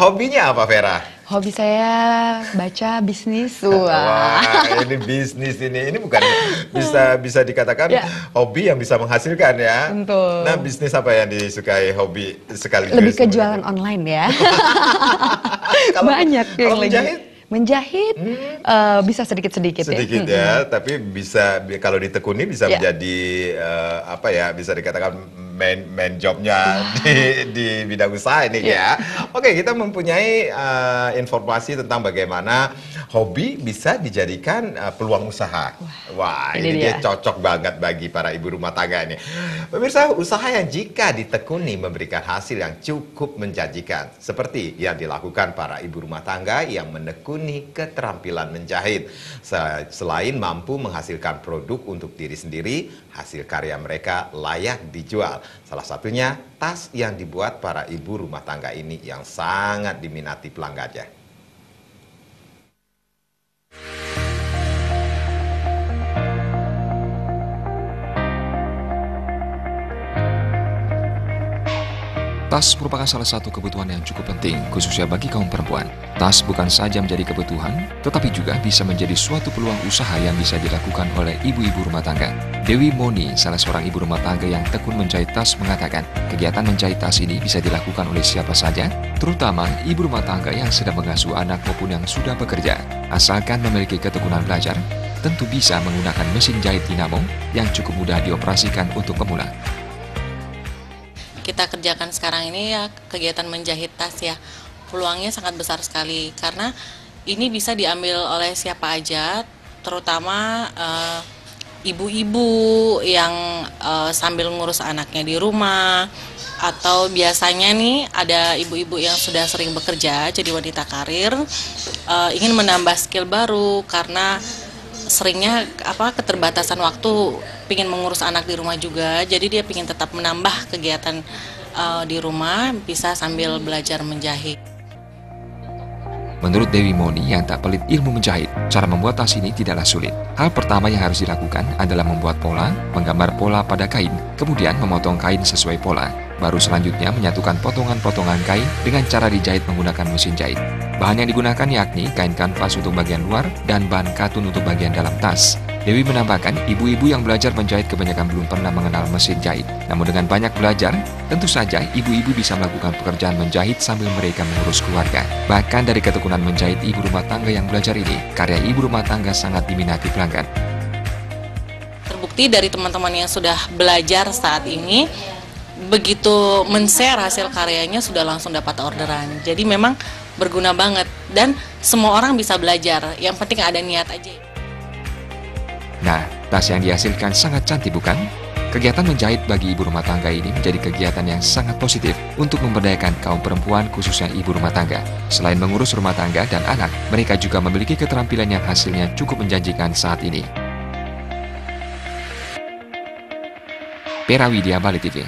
Hobinya apa, Vera? Hobi saya baca bisnis. Wah, ini bisnis ini bukan bisa dikatakan Ya. hobi yang bisa menghasilkan ya. Betul. Nah, bisnis apa yang disukai hobi sekaligus? Lebih ke jualan online ya. Banyak yang kalau lagi menjahit? menjahit, bisa sedikit-sedikit ya. Sedikit ya, tapi bisa kalau ditekuni bisa Ya. menjadi apa ya, bisa dikatakan main jobnya di bidang usaha ini ya. Oke, kita mempunyai informasi tentang bagaimana hobi bisa dijadikan peluang usaha. Wah, ini ini dia dia. cocok banget bagi para ibu rumah tangga ini. Pemirsa, usaha yang jika ditekuni memberikan hasil yang cukup menjanjikan, seperti yang dilakukan para ibu rumah tangga yang menekuni keterampilan menjahit. Selain mampu menghasilkan produk untuk diri sendiri, hasil karya mereka layak dijual. Salah satunya tas yang dibuat para ibu rumah tangga ini yang sangat diminati pelanggannya. Tas merupakan salah satu kebutuhan yang cukup penting, khususnya bagi kaum perempuan. Tas bukan saja menjadi kebutuhan, tetapi juga bisa menjadi suatu peluang usaha yang bisa dilakukan oleh ibu-ibu rumah tangga. Dewi Moni, salah seorang ibu rumah tangga yang tekun menjahit tas, mengatakan kegiatan menjahit tas ini bisa dilakukan oleh siapa saja, terutama ibu rumah tangga yang sedang mengasuh anak maupun yang sudah bekerja. Asalkan memiliki ketekunan belajar, tentu bisa menggunakan mesin jahit dinamo yang cukup mudah dioperasikan untuk pemula. Kita kerjakan sekarang ini ya kegiatan menjahit tas ya, peluangnya sangat besar sekali karena ini bisa diambil oleh siapa aja, terutama ibu-ibu yang sambil ngurus anaknya di rumah, atau biasanya nih ada ibu-ibu yang sudah sering bekerja jadi wanita karir, ingin menambah skill baru karena seringnya keterbatasan waktu, pingin mengurus anak di rumah juga, jadi dia pingin tetap menambah kegiatan di rumah, bisa sambil belajar menjahit. Menurut Dewi Moni yang tak pelit ilmu menjahit, cara membuat tas ini tidaklah sulit. Hal pertama yang harus dilakukan adalah membuat pola, menggambar pola pada kain, kemudian memotong kain sesuai pola. Baru selanjutnya menyatukan potongan-potongan kain dengan cara dijahit menggunakan mesin jahit. Bahan yang digunakan yakni kain kanvas untuk bagian luar dan bahan katun untuk bagian dalam tas. Dewi menambahkan, ibu-ibu yang belajar menjahit kebanyakan belum pernah mengenal mesin jahit. Namun dengan banyak belajar, tentu saja ibu-ibu bisa melakukan pekerjaan menjahit sambil mereka mengurus keluarga. Bahkan dari ketekunan menjahit ibu rumah tangga yang belajar ini, karya ibu rumah tangga sangat diminati pelanggan. Terbukti dari teman-teman yang sudah belajar saat ini, begitu men-share hasil karyanya sudah langsung dapat orderan. Jadi memang berguna banget dan semua orang bisa belajar, yang penting ada niat aja. Nah, tas yang dihasilkan sangat cantik bukan? Kegiatan menjahit bagi ibu rumah tangga ini menjadi kegiatan yang sangat positif untuk memberdayakan kaum perempuan khususnya ibu rumah tangga. Selain mengurus rumah tangga dan anak, mereka juga memiliki keterampilan yang hasilnya cukup menjanjikan saat ini. Pera Widya, Bali TV.